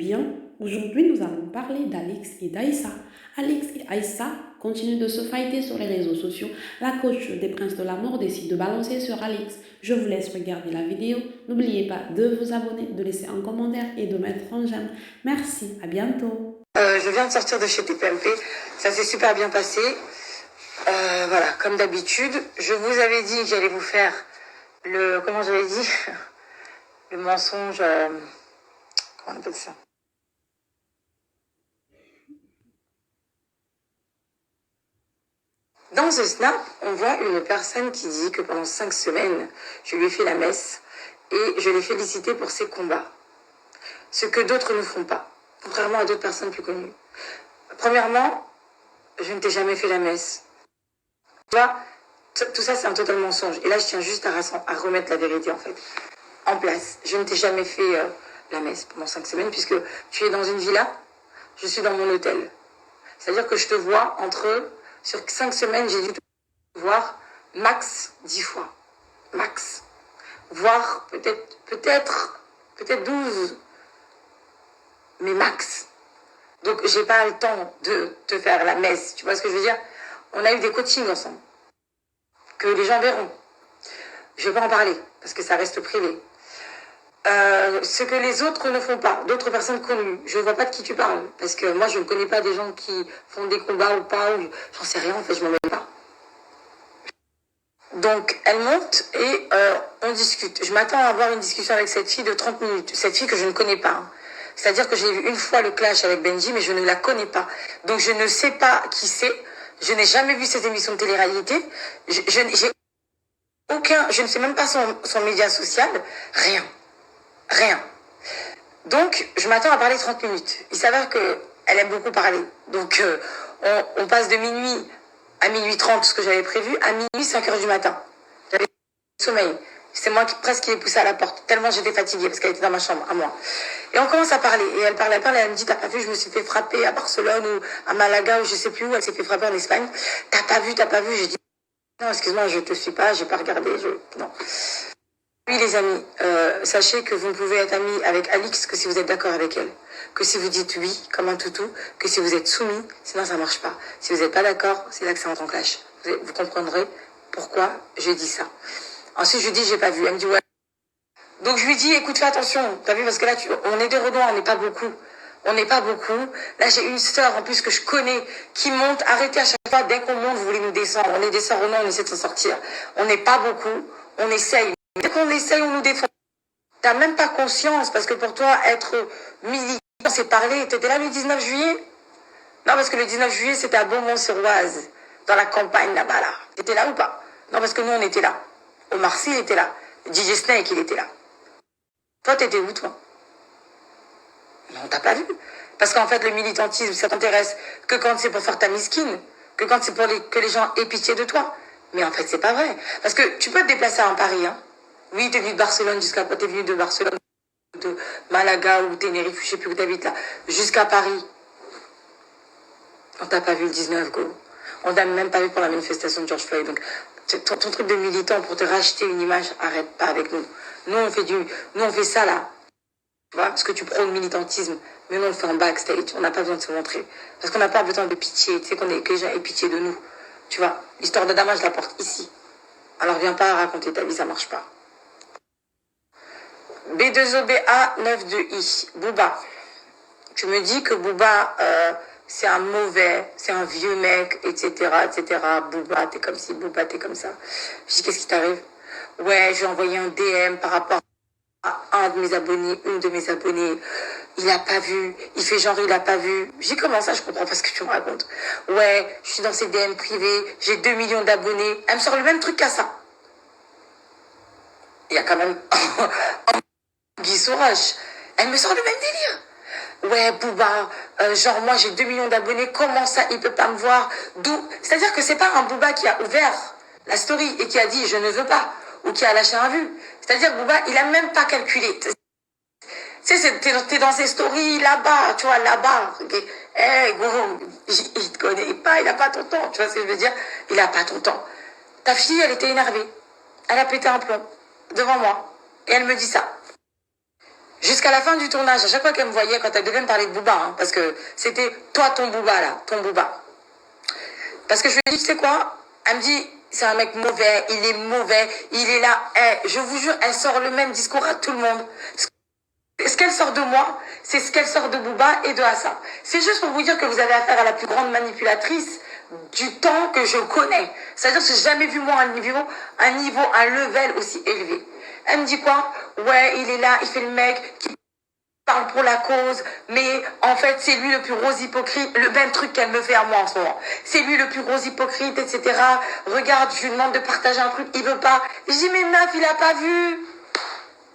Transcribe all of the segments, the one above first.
bien? Aujourd'hui, nous allons parler d'Alix et d'Aïssa. Alix et Aïssa continuent de se fighter sur les réseaux sociaux. La coach des Princes de la Mort décide de balancer sur Alix. Je vous laisse regarder la vidéo. N'oubliez pas de vous abonner, de laisser un commentaire et de mettre un j'aime. Merci, à bientôt. Je viens de sortir de chez TPMP, ça s'est super bien passé. Voilà, comme d'habitude, je vous avais dit que j'allais vous faire comment j'avais dit, le mensonge, comment on appelle ça? Dans ce snap, on voit une personne qui dit que pendant 5 semaines, je lui ai fait la messe et je l'ai félicité pour ses combats. Ce que d'autres ne font pas, contrairement à d'autres personnes plus connues. Premièrement, je ne t'ai jamais fait la messe. Tu vois, tout ça, c'est un total mensonge. Et là, je tiens juste à remettre la vérité, en fait, en place. Je ne t'ai jamais fait la messe pendant 5 semaines, puisque tu es dans une villa, je suis dans mon hôtel. C'est-à-dire que je te vois sur 5 semaines, j'ai dû te voir max 10 fois. Max. Voire peut-être 12. Mais max. Donc, j'ai pas le temps de te faire la messe. Tu vois ce que je veux dire? On a eu des coachings ensemble. Que les gens verront. Je vais pas en parler, parce que ça reste privé. Ce que les autres ne font pas, d'autres personnes connues. Je ne vois pas de qui tu parles, parce que moi, je ne connais pas des gens qui font des combats ou pas, ou j'en sais rien, en fait, je m'en mêle pas. Donc, elle monte et on discute. Je m'attends à avoir une discussion avec cette fille de 30 minutes, cette fille que je ne connais pas. Hein. C'est-à-dire que j'ai vu une fois le clash avec Benji, mais je ne la connais pas. Donc, je ne sais pas qui c'est. Je n'ai jamais vu cette émission de télé-réalité. Je ne sais même pas son média social. Rien. Rien. Donc, je m'attends à parler 30 minutes. Il s'avère qu'elle aime beaucoup parler. Donc, on passe de minuit à minuit 30, ce que j'avais prévu, à minuit 5 heures du matin. J'avais sommeil. C'est moi presque qui l'ai poussée à la porte, tellement j'étais fatiguée, parce qu'elle était dans ma chambre, à moi. Et on commence à parler. Et elle parle, elle me dit, t'as pas vu, je me suis fait frapper à Barcelone ou à Malaga ou je sais plus où, elle s'est fait frapper en Espagne. T'as pas vu. J'ai dit, non, excuse-moi, je te suis pas, j'ai pas regardé, non. Oui, les amis, sachez que vous ne pouvez être amis avec Alix que si vous êtes d'accord avec elle. Que si vous dites oui, comme un toutou, que si vous êtes soumis, sinon ça marche pas. Si vous n'êtes pas d'accord, c'est là que ça entre en clash. Vous comprendrez pourquoi j'ai dit ça. Ensuite, je lui dis, j'ai pas vu. Elle me dit, ouais. Donc, je lui dis, écoute, fais attention. T'as vu, parce que là, on est des Renois, on n'est pas beaucoup. On n'est pas beaucoup. Là, j'ai une sœur, en plus, que je connais, qui monte. Arrêtez à chaque fois, dès qu'on monte, vous voulez nous descendre. On est des sœurs Renois, on essaie de s'en sortir. On n'est pas beaucoup. On essaye. Dès qu'on essaye, on nous défend. T'as même pas conscience, parce que pour toi, être militant, c'est parler. T'étais là le 19 juillet? Non, parce que le 19 juillet, c'était à Beaumont-sur-Oise, dans la campagne là-bas, là. T'étais là ou pas? Non, parce que nous, on était là. Omar Sy, il était là. DJ Snake, il était là. Toi, t'étais où, toi? Non, t'as pas vu. Parce qu'en fait, le militantisme, ça t'intéresse que quand c'est pour faire ta miskine, que quand c'est pour que les gens aient pitié de toi. Mais en fait, c'est pas vrai. Parce que tu peux te déplacer à Paris, hein. Oui, t'es venu de Barcelone jusqu'à quoi? T'es venu de Barcelone, de Malaga ou Tenerife, je sais plus où t'habites là, jusqu'à Paris. On t'a pas vu le 19, go. On t'a même pas vu pour la manifestation de George Floyd. Donc, ton truc de militant pour te racheter une image, arrête pas avec nous. Nous, on fait ça là. Tu vois, parce que tu prônes le militantisme. Mais nous, on le fait en backstage. On n'a pas besoin de se montrer. Parce qu'on n'a pas besoin de pitié. Tu sais que les gens aient pitié de nous. Tu vois, l'histoire d'Adama, je la porte ici. Alors, viens pas raconter ta vie, ça marche pas. B2OBA 92I, Booba. Tu me dis que Booba, c'est un mauvais, c'est un vieux mec, etc., etc. Booba, t'es comme ci, Booba, t'es comme ça. Je dis, qu'est-ce qui t'arrive? Ouais, j'ai envoyé un DM par rapport à un de mes abonnés, une de mes abonnées. Il a pas vu. Il fait genre, il a pas vu. J'ai comment ça, je comprends pas ce que tu me racontes. Ouais, je suis dans ses DM privés, j'ai 2 millions d'abonnés. Elle me sort le même truc qu'à ça. Il y a quand même Guy Sourache. Elle me sort le même délire. Ouais, Booba, genre moi j'ai 2 millions d'abonnés, comment ça il peut pas me voir? D'où? C'est-à-dire que c'est pas un Booba qui a ouvert la story et qui a dit je ne veux pas, ou qui a lâché un vu. C'est-à-dire Booba, il a même pas calculé. Tu sais, t'es dans ses stories là-bas, tu vois, là-bas. Eh, gros, il te connaît pas, il a pas ton temps, tu vois ce que je veux dire? Il a pas ton temps. Ta fille, elle était énervée. Elle a pété un plomb devant moi. Et elle me dit ça. Jusqu'à la fin du tournage, à chaque fois qu'elle me voyait, quand elle devait me parler de Booba, hein, parce que c'était toi ton Booba là, ton Booba. Parce que je lui ai dit, tu sais quoi? Elle me dit, c'est un mec mauvais, il est là. Je vous jure, elle sort le même discours à tout le monde. Ce qu'elle sort de moi, c'est ce qu'elle sort de Booba et de Assa. C'est juste pour vous dire que vous avez affaire à la plus grande manipulatrice du temps que je connais. C'est-à-dire que j'ai jamais vu moi un level aussi élevé. Elle me dit quoi? Ouais, il est là, il fait le mec qui parle pour la cause, mais en fait c'est lui le plus rose hypocrite, le même truc qu'elle me fait à moi en ce moment. C'est lui le plus rose hypocrite, etc. Regarde, je lui demande de partager un truc, il veut pas. Je dis mais meuf, il a pas vu.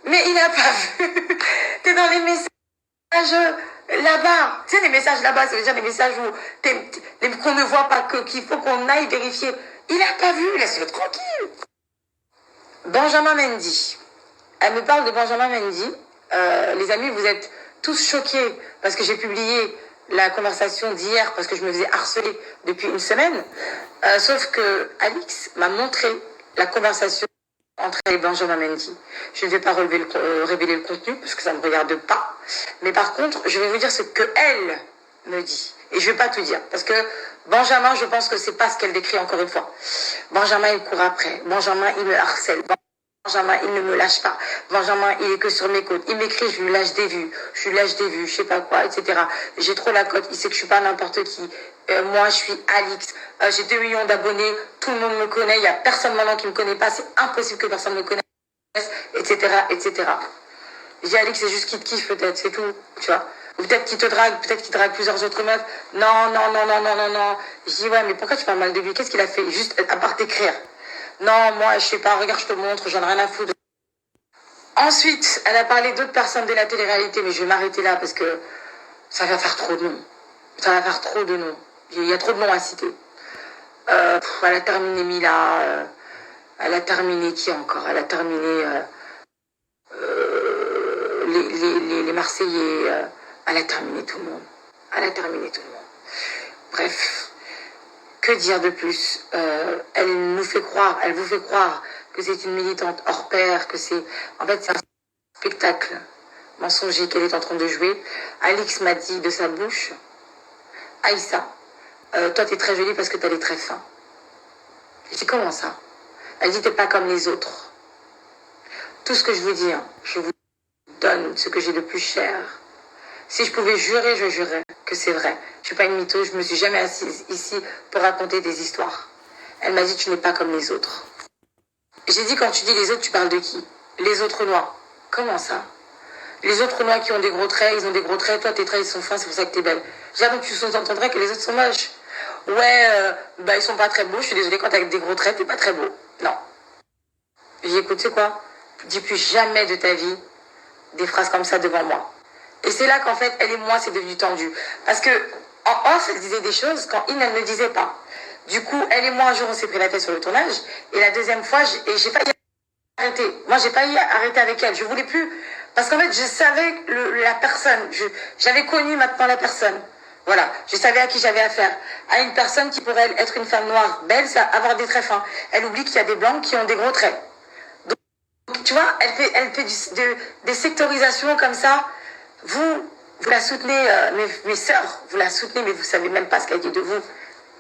Mais il a pas vu. T'es dans les messages là-bas. Tu sais, les messages là-bas, ça veut dire les messages où qu'on ne voit pas, qu'il faut qu'on aille vérifier. Il a pas vu, laisse-le tranquille. Benjamin Mendy. Elle me parle de Benjamin Mendy. Les amis, vous êtes tous choqués parce que j'ai publié la conversation d'hier parce que je me faisais harceler depuis une semaine. Sauf que Alix m'a montré la conversation entre elle et Benjamin Mendy. Je ne vais pas révéler le contenu parce que ça ne me regarde pas. Mais par contre, je vais vous dire ce qu'elle me dit. Et je ne vais pas tout dire parce que Benjamin, je pense que c'est pas ce qu'elle décrit encore une fois. Benjamin, il court après. Benjamin, il me harcèle. Benjamin, il ne me lâche pas. Benjamin, il est que sur mes côtes. Il m'écrit, je lui lâche des vues. Je sais pas quoi, etc. J'ai trop la cote. Il sait que je suis pas n'importe qui. Moi, je suis Alix. J'ai 2 millions d'abonnés. Tout le monde me connaît. Il y a personne maintenant qui me connaît pas. C'est impossible que personne me connaisse, etc., etc. J'ai Alix, c'est juste qu'il te kiffe peut-être, c'est tout, tu vois. Ou peut-être qu'il te drague, peut-être qu'il drague plusieurs autres meufs. Non. Je dis, ouais, mais pourquoi tu parles mal de lui? Qu'est-ce qu'il a fait? Juste à part t'écrire. Non, moi, je sais pas, regarde, je te montre, j'en ai rien à foutre. Ensuite, elle a parlé d'autres personnes de la télé-réalité, mais je vais m'arrêter là parce que ça va faire trop de noms. Il y a trop de noms à citer. Elle a terminé Mila, elle a terminé qui encore? Elle a terminé les Marseillais, elle a terminé tout le monde. Bref, que dire de plus? Elle vous fait croire que c'est une militante hors pair, que c'est... En fait, c'est un spectacle mensonger qu'elle est en train de jouer. Alix m'a dit de sa bouche, Aïssa, toi t'es très jolie parce que t'as les traits fins. Je dis, comment ça? Elle dit, t'es pas comme les autres. Tout ce que je vous dis, hein, je vous donne ce que j'ai de plus cher. Si je pouvais jurer, je jurerais que c'est vrai. Je suis pas une mytho, je me suis jamais assise ici pour raconter des histoires. Elle m'a dit, tu n'es pas comme les autres. J'ai dit, quand tu dis les autres, tu parles de qui? Les autres noirs. Comment ça? Les autres noirs qui ont des gros traits, ils ont des gros traits, toi tes traits ils sont fins, c'est pour ça que t'es belle. J'ai donc tu sous-entendrais que les autres sont moches. Ouais, ils sont pas très beaux, je suis désolée, quand t'as des gros traits, t'es pas très beau. Non. J'ai dit, écoute, tu sais quoi? Dis plus jamais de ta vie des phrases comme ça devant moi. Et c'est là qu'en fait, elle et moi, c'est devenu tendu. Parce que, en off, elle disait des choses quand elle ne disait pas. Du coup, elle et moi, un jour, on s'est pris la tête sur le tournage. Et la deuxième fois, j'ai failli arrêter. Moi, j'ai failli arrêter avec elle. Je voulais plus. Parce qu'en fait, je savais la personne. J'avais connu maintenant la personne. Voilà. Je savais à qui j'avais affaire. À une personne qui pourrait être une femme noire, belle, avoir des traits fins. Elle oublie qu'il y a des blancs qui ont des gros traits. Donc, tu vois, elle fait des sectorisations comme ça. Vous la soutenez, mes sœurs, vous la soutenez, mais vous savez même pas ce qu'elle dit de vous.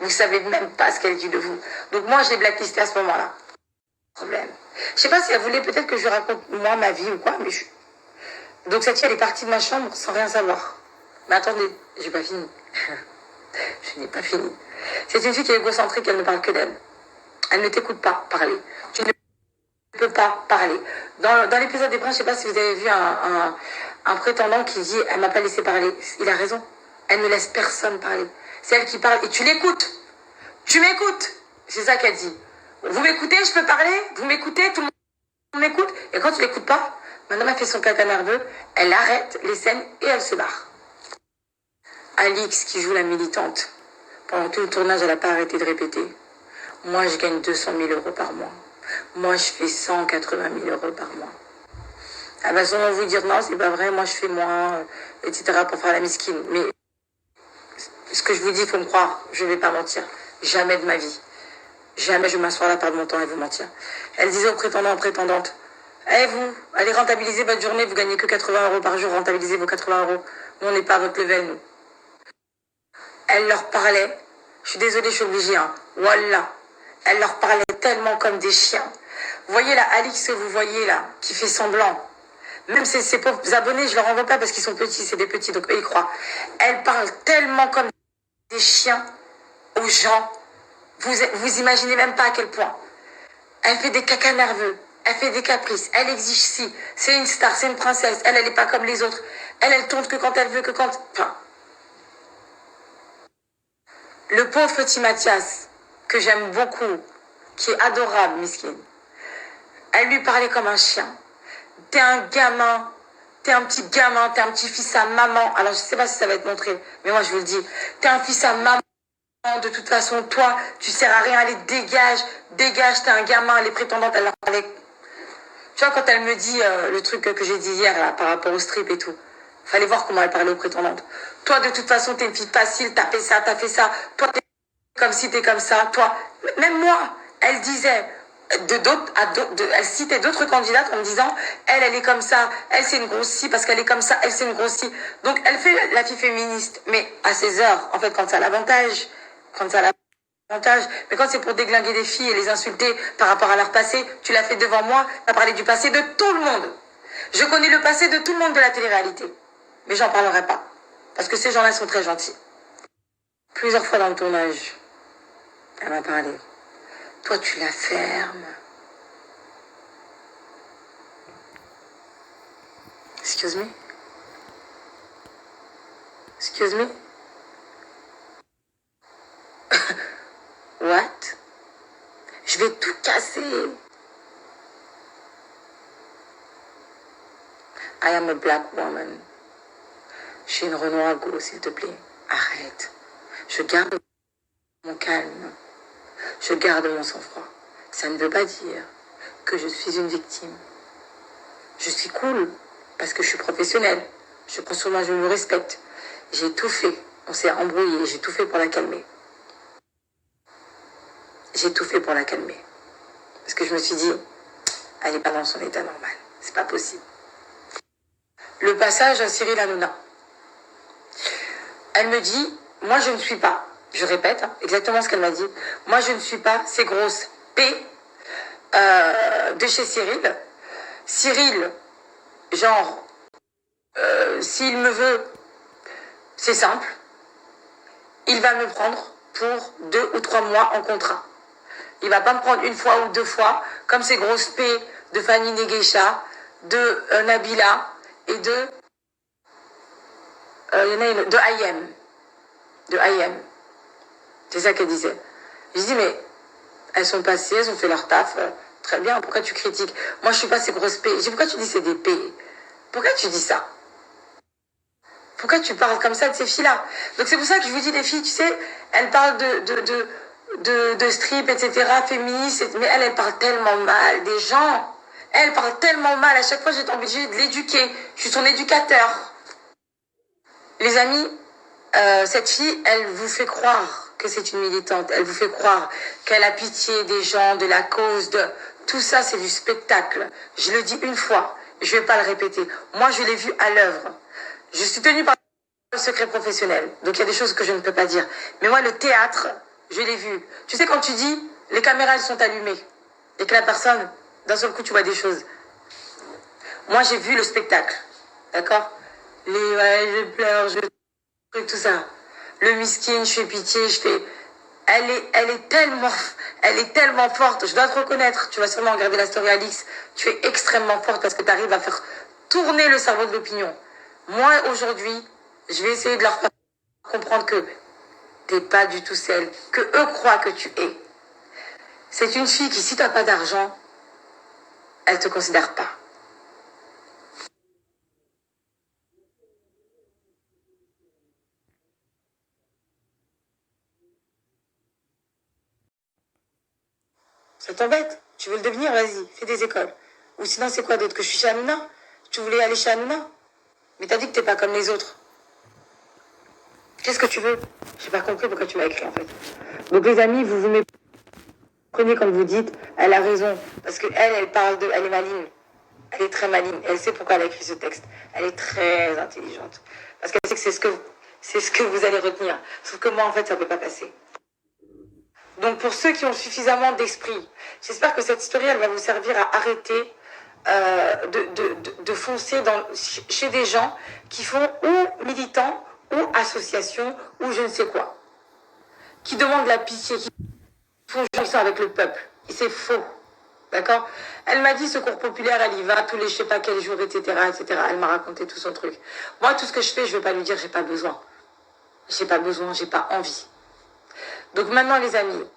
Vous savez même pas ce qu'elle dit de vous. Donc moi, je l'ai blacklisté à ce moment-là. Problème. Je sais pas si elle voulait peut-être que je raconte moi ma vie ou quoi, mais donc cette fille, elle est partie de ma chambre sans rien savoir. Mais attendez, j'ai pas fini. Je n'ai pas fini. C'est une fille qui est égocentrique, elle ne parle que d'elle. Elle ne t'écoute pas parler. Tu ne peux pas parler. Dans l'épisode des Princes, je sais pas si vous avez vu un prétendant qui dit, elle m'a pas laissé parler. Il a raison. Elle ne laisse personne parler. C'est elle qui parle et tu l'écoutes. Tu m'écoutes. C'est ça qu'elle dit. Vous m'écoutez, je peux parler. Vous m'écoutez, tout le monde m'écoute. Et quand tu l'écoutes pas, madame a fait son caca nerveux, elle arrête les scènes et elle se barre. Alix qui joue la militante. Pendant tout le tournage, elle n'a pas arrêté de répéter. Moi, je gagne 200 000 euros par mois. Moi, je fais 180 000 euros par mois. Elle va sûrement vous dire non, c'est pas vrai, moi je fais moins, etc. pour faire la misquine. Mais ce que je vous dis, il faut me croire, je ne vais pas mentir. Jamais de ma vie. Jamais je vais m'asseoir là, perdre mon temps et vous mentir. Elle disait aux prétendants, aux prétendantes, Eh vous, allez rentabiliser votre journée, vous gagnez que 80 € par jour, rentabilisez vos 80 €. Nous, on n'est pas à votre level, nous. Elle leur parlait, je suis désolée, je suis obligée, hein. Voilà. Elle leur parlait tellement comme des chiens. Vous voyez là, Alix que vous voyez là, qui fait semblant. Même ces pauvres abonnés, je leur envoie pas parce qu'ils sont petits, c'est des petits, donc eux ils croient. Elle parle tellement comme des chiens aux gens. Vous imaginez même pas à quel point. Elle fait des cacas nerveux. Elle fait des caprices. Elle exige si. C'est une star, c'est une princesse. Elle est pas comme les autres. Elle tourne que quand elle veut, que quand... Enfin... Le pauvre petit Mathias, que j'aime beaucoup, qui est adorable, Miskin. Elle lui parlait comme un chien. T'es un gamin, t'es un petit gamin, t'es un petit fils à maman. Alors je sais pas si ça va être montré, mais moi je vous le dis. T'es un fils à maman. De toute façon, toi, tu sers à rien. Allez, dégage, dégage, t'es un gamin. Les prétendantes, elle leur parlait. Tu vois, quand elle me dit le truc que j'ai dit hier là, par rapport au strip et tout, fallait voir comment elle parlait aux prétendantes. Toi, de toute façon, t'es une fille facile, t'as fait ça, t'as fait ça. Toi, t'es comme si t'es comme ça. Toi, même moi, elle disait, elle citait d'autres candidates en me disant, elle est comme ça, elle c'est une grossie parce qu'elle est comme ça, elle c'est une grossie. Donc, elle fait la fille féministe, mais à ses heures, en fait, quand ça a l'avantage, mais quand c'est pour déglinguer des filles et les insulter par rapport à leur passé, tu l'as fait devant moi, tu as parlé du passé de tout le monde. Je connais le passé de tout le monde de la télé-réalité. Mais j'en parlerai pas. Parce que ces gens-là sont très gentils. Plusieurs fois dans le tournage, elle m'a parlé. Toi, tu la fermes. Excuse me? Excuse me? What? Je vais tout casser. I am a black woman. Je suis une Renoir go, s'il te plaît. Arrête. Je garde mon calme. Je garde mon sang-froid. Ça ne veut pas dire que je suis une victime. Je suis cool parce que je suis professionnelle. Je pense moi, je me respecte. J'ai tout fait. On s'est embrouillé. J'ai tout fait pour la calmer. J'ai tout fait pour la calmer. Parce que je me suis dit, elle n'est pas dans son état normal. C'est pas possible. Le passage à Cyril Hanouna. Elle me dit, moi je ne suis pas, je répète exactement ce qu'elle m'a dit, moi je ne suis pas ces grosses P de chez Cyril. Cyril, genre, s'il me veut, c'est simple, il va me prendre pour 2 ou 3 mois en contrat. Il va pas me prendre une fois ou 2 fois, comme ces grosses P de Fanny Negeisha, de Nabila et de... il y en a une, de IM. De IM. C'est ça qu'elle disait. Je dis, mais elles sont passées, elles ont fait leur taf. Très bien, pourquoi tu critiques? Moi, je suis pas ces grosses P. Je dis, pourquoi tu dis c'est des P? Pourquoi tu dis ça? Pourquoi tu parles comme ça de ces filles-là? Donc c'est pour ça que je vous dis, les filles, tu sais, elles parlent de strip, etc., féministes, mais elle parle tellement mal des gens. Elle parle tellement mal. À chaque fois, j'étais obligée de l'éduquer. Je suis son éducateur. Les amis, cette fille, elle vous fait croire que c'est une militante. Elle vous fait croire qu'elle a pitié des gens, de la cause, de... Tout ça, c'est du spectacle. Je le dis une fois, je vais pas le répéter. Moi, je l'ai vu à l'œuvre. Je suis tenue par le secret professionnel. Donc, il y a des choses que je ne peux pas dire. Mais moi, le théâtre, je l'ai vu. Tu sais, quand tu dis, les caméras, elles sont allumées. Et que la personne, d'un seul coup, tu vois des choses. Moi, j'ai vu le spectacle. D'accord? Je pleure, tout ça. Le miskin, je fais pitié, je fais... Elle est tellement forte. Je dois te reconnaître. Tu vas sûrement regarder la story Alix. Tu es extrêmement forte parce que tu arrives à faire tourner le cerveau de l'opinion. Moi, aujourd'hui, je vais essayer de leur faire comprendre que t'es pas du tout celle que eux croient que tu es. C'est une fille qui, si t'as pas d'argent, elle te considère pas. Ça t'embête? Tu veux le devenir? Vas-y, fais des écoles. Ou sinon, c'est quoi d'autre? Que je suis chez Hanouna? Tu voulais aller chez Hanouna? Mais t'as dit que t'es pas comme les autres. Qu'est-ce que tu veux? J'ai pas compris pourquoi tu m'as écrit, en fait. Donc, les amis, vous méprenez quand vous dites, elle a raison. Parce que elle parle de... Elle est maligne. Elle est très maligne. Elle sait pourquoi elle a écrit ce texte. Elle est très intelligente. Parce qu'elle sait que c'est ce que vous allez retenir. Sauf que moi, en fait, ça ne peut pas passer. Donc, pour ceux qui ont suffisamment d'esprit, j'espère que cette story, elle va vous servir à arrêter de foncer chez des gens qui font ou militants, ou associations, ou je ne sais quoi. Qui demandent la pitié, qui font jonction avec le peuple. Et c'est faux. D'accord? Elle m'a dit secours populaire, elle y va tous les je sais pas quels jours, etc., etc. Elle m'a raconté tout son truc. Moi, tout ce que je fais, je vais pas lui dire j'ai pas besoin. J'ai pas besoin, j'ai pas envie. Donc maintenant, les amis,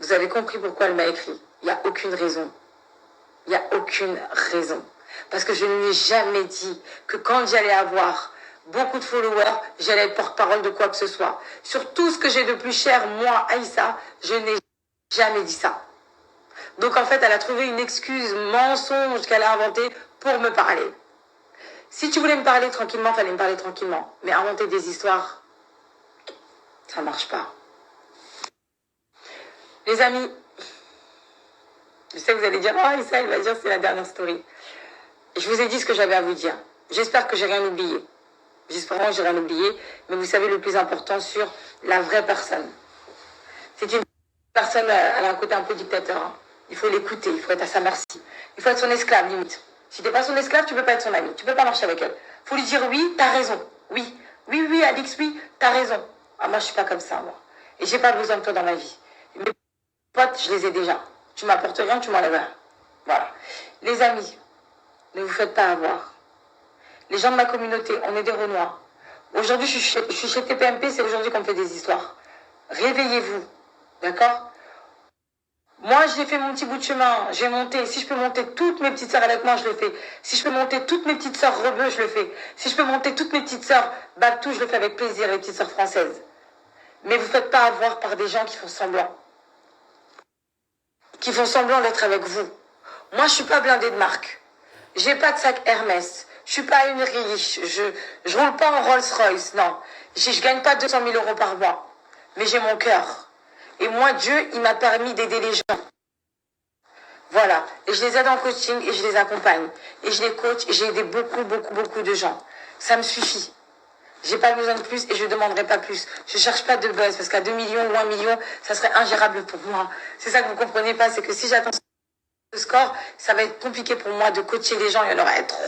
vous avez compris pourquoi elle m'a écrit. Il n'y a aucune raison. Il n'y a aucune raison. Parce que je ne lui ai jamais dit que quand j'allais avoir beaucoup de followers, j'allais être porte-parole de quoi que ce soit. Sur tout ce que j'ai de plus cher, moi, Aïssa, je n'ai jamais dit ça. Donc en fait, elle a trouvé une excuse mensonge qu'elle a inventée pour me parler. Si tu voulais me parler tranquillement, fallait me parler tranquillement. Mais inventer des histoires, ça marche pas. Les amis, je sais que vous allez dire, oh Issa, elle va dire c'est la dernière story. Je vous ai dit ce que j'avais à vous dire. J'espère que j'ai rien oublié. J'espère vraiment que j'ai rien oublié. Mais vous savez le plus important sur la vraie personne. C'est une personne, elle a un côté un peu dictateur. Hein. Il faut l'écouter, il faut être à sa merci. Il faut être son esclave, limite. Si tu n'es pas son esclave, tu ne peux pas être son ami. Tu ne peux pas marcher avec elle. Il faut lui dire oui, t'as raison. Oui, oui, oui, Alix, oui, t'as raison. Ah, moi, je ne suis pas comme ça, moi. Et j'ai pas besoin de toi dans ma vie. Mes potes, je les ai déjà. Tu m'apportes rien, tu m'enlèves rien. Voilà. Les amis, ne vous faites pas avoir. Les gens de ma communauté, on est des Renois. Aujourd'hui, je suis chez TPMP, c'est aujourd'hui qu'on me fait des histoires. Réveillez-vous, d'accord? Moi, j'ai fait mon petit bout de chemin, j'ai monté. Si je peux monter toutes mes petites sœurs avec moi, je le fais. Si je peux monter toutes mes petites sœurs rebeux, je le fais. Si je peux monter toutes mes petites sœurs Babtou, je le fais avec plaisir, les petites sœurs françaises. Mais vous ne faites pas avoir par des gens qui font semblant. Qui font semblant d'être avec vous. Moi, je ne suis pas blindée de marque. J'ai pas de sac Hermès. Je suis pas une riche. Je roule pas en Rolls-Royce, non. Je gagne pas 200 000 euros par mois. Mais j'ai mon cœur. Et moi, Dieu, il m'a permis d'aider les gens. Voilà. Et je les aide en coaching et je les accompagne. Et je les coach et j'ai aidé beaucoup de gens. Ça me suffit. J'ai pas besoin de plus et je ne demanderai pas plus. Je cherche pas de buzz parce qu'à 2 millions ou 1 million, ça serait ingérable pour moi. C'est ça que vous comprenez pas, c'est que si j'attends ce score, ça va être compliqué pour moi de coacher les gens, il y en aura trop.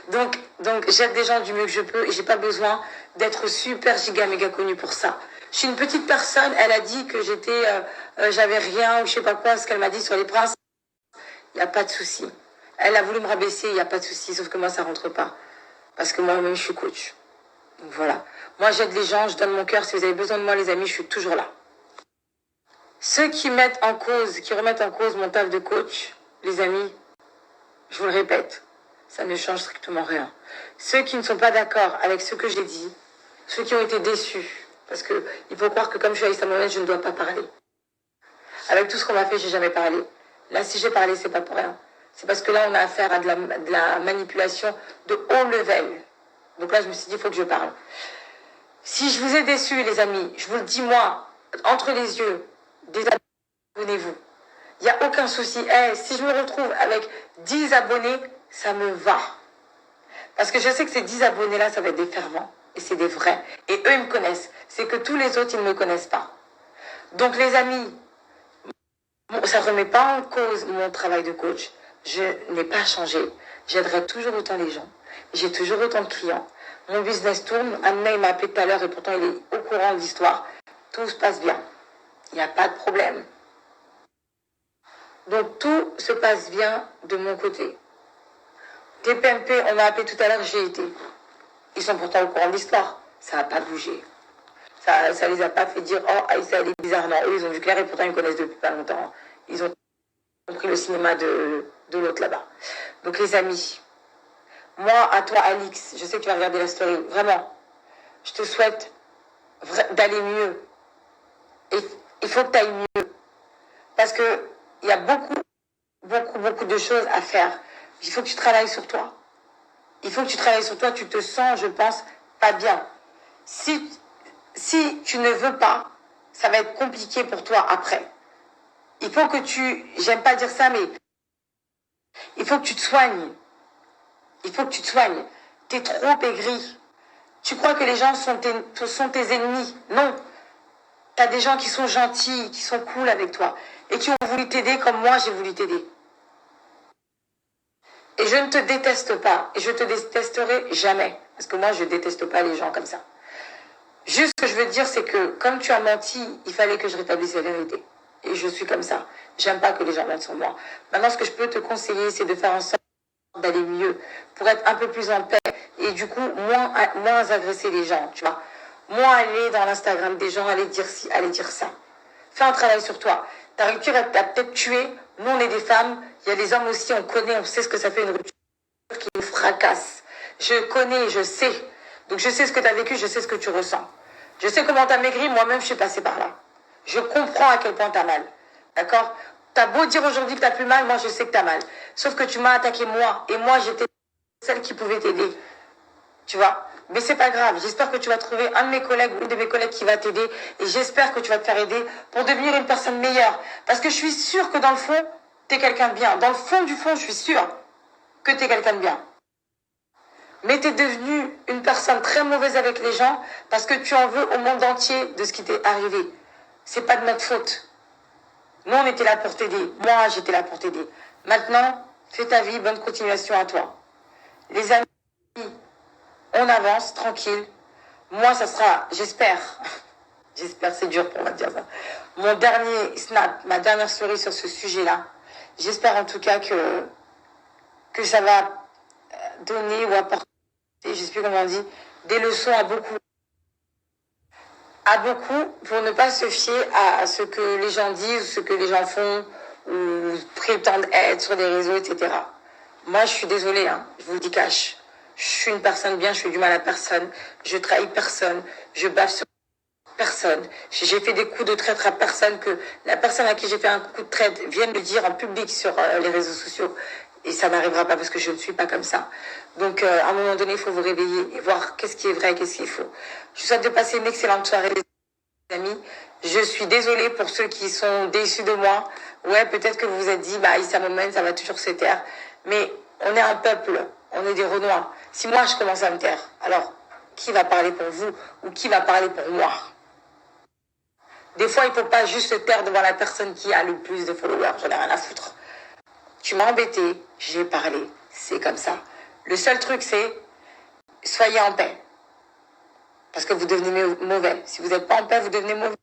donc j'aide des gens du mieux que je peux et j'ai pas besoin d'être super giga méga connue pour ça. Je suis une petite personne, elle a dit que j'avais rien ou je sais pas quoi, ce qu'elle m'a dit sur les princes. Il n'y a pas de souci. Elle a voulu me rabaisser, il n'y a pas de souci, sauf que moi ça rentre pas. Parce que moi-même je suis coach. Donc voilà. Moi j'aide les gens, je donne mon cœur. Si vous avez besoin de moi les amis, je suis toujours là. Ceux qui remettent en cause mon taf de coach, les amis, je vous le répète, ça ne change strictement rien. Ceux qui ne sont pas d'accord avec ce que j'ai dit, ceux qui ont été déçus, parce que il faut croire que comme je suis Aïssa Mohamed, je ne dois pas parler. Avec tout ce qu'on m'a fait, j'ai jamais parlé. Là, si j'ai parlé, c'est pas pour rien. C'est parce que là, on a affaire à de la manipulation de haut level. Donc là, je me suis dit, il faut que je parle. Si je vous ai déçus, les amis, je vous le dis moi, entre les yeux, désabonnez-vous. Il n'y a aucun souci. Si je me retrouve avec 10 abonnés, ça me va. Parce que je sais que ces 10 abonnés-là, ça va être des fervents. Et c'est des vrais. Et eux, ils me connaissent. C'est que tous les autres, ils ne me connaissent pas. Donc les amis, ça ne remet pas en cause mon travail de coach. Je n'ai pas changé. J'aiderai toujours autant les gens. J'ai toujours autant de clients. Mon business tourne. Amna, il m'a appelé tout à l'heure et pourtant il est au courant de l'histoire. Tout se passe bien. Il n'y a pas de problème. Donc tout se passe bien de mon côté. TPMP, on m'a appelé tout à l'heure, j'ai été. Ils sont pourtant au courant de l'histoire. Ça n'a pas bougé. Ça les a pas fait dire, oh, Aïssa, elle est bizarre. Non, eux, ils ont vu clair et pourtant ils me connaissent depuis pas longtemps. Ils ont compris le cinéma de l'autre là-bas. Donc les amis, moi, à toi, Alix, je sais que tu vas regarder la story. Vraiment, je te souhaite d'aller mieux. Et il faut que tu ailles mieux. Parce qu'il y a beaucoup de choses à faire. Il faut que tu travailles sur toi. Il faut que tu travailles sur toi. Tu te sens, je pense, pas bien. Si tu ne veux pas, ça va être compliqué pour toi après. Il faut que j'aime pas dire ça, mais faut que tu te soignes. Il faut que tu te soignes. T'es trop aigri. Tu crois que les gens sont tes ennemis. Non. T'as des gens qui sont gentils, qui sont cool avec toi et qui ont voulu t'aider comme moi j'ai voulu t'aider. Et je ne te déteste pas et je te détesterai jamais parce que moi je déteste pas les gens comme ça. Juste ce que je veux dire c'est que comme tu as menti, il fallait que je rétablisse la vérité. Et je suis comme ça. J'aime pas que les gens mentent sur moi. Maintenant ce que je peux te conseiller c'est de faire en sorte d'aller mieux pour être un peu plus en paix et du coup moins agresser les gens, tu vois. Moins aller dans l'Instagram des gens, aller dire ci, aller dire ça. Fais un travail sur toi. Ta rupture, elle t'a peut-être tué. Nous, on est des femmes. Il y a des hommes aussi, on connaît, on sait ce que ça fait une rupture qui nous fracasse. Je connais, je sais. Donc, je sais ce que tu as vécu, je sais ce que tu ressens. Je sais comment tu as maigri, moi-même, je suis passée par là. Je comprends à quel point tu as mal. D'accord? Tu as beau dire aujourd'hui que tu as plus mal, moi, je sais que tu as mal. Sauf que tu m'as attaqué moi. Et moi, j'étais celle qui pouvait t'aider. Tu vois? Mais c'est pas grave. J'espère que tu vas trouver un de mes collègues ou une de mes collègues qui va t'aider. Et j'espère que tu vas te faire aider pour devenir une personne meilleure. Parce que je suis sûre que dans le fond, t'es quelqu'un de bien. Dans le fond du fond, je suis sûre que t'es quelqu'un de bien. Mais t'es devenue une personne très mauvaise avec les gens parce que tu en veux au monde entier de ce qui t'est arrivé. C'est pas de notre faute. Nous, on était là pour t'aider. Moi, j'étais là pour t'aider. Maintenant, fais ta vie. Bonne continuation à toi. Les amis, on avance, tranquille. Moi, ça sera, j'espère, c'est dur pour moi de dire ça, mon dernier snap, ma dernière story sur ce sujet-là. J'espère en tout cas que ça va donner ou apporter, je sais plus comment on dit, des leçons à beaucoup. À beaucoup, pour ne pas se fier à ce que les gens disent, ce que les gens font, ou prétendent être sur des réseaux, etc. Moi, je suis désolée, hein, je vous le dis cash. Je suis une personne bien, je fais du mal à personne, je trahis personne, je baffe sur personne. J'ai fait des coups de traître à personne, que la personne à qui j'ai fait un coup de traître vienne le dire en public sur les réseaux sociaux. Et ça n'arrivera pas parce que je ne suis pas comme ça. Donc, à un moment donné, il faut vous réveiller et voir qu'est-ce qui est vrai, qu'est-ce qui est faux. Je vous souhaite de passer une excellente soirée, les amis. Je suis désolée pour ceux qui sont déçus de moi. Ouais, peut-être que vous vous êtes dit, bah, Issa Moment, ça va toujours se taire. Mais on est un peuple, on est des Renois. Si moi, je commence à me taire, alors qui va parler pour vous ou qui va parler pour moi? Des fois, il ne faut pas juste se taire devant la personne qui a le plus de followers. J'en ai rien à foutre. Tu m'as embêté, j'ai parlé. C'est comme ça. Le seul truc, c'est soyez en paix. Parce que vous devenez mauvais. Si vous n'êtes pas en paix, vous devenez mauvais.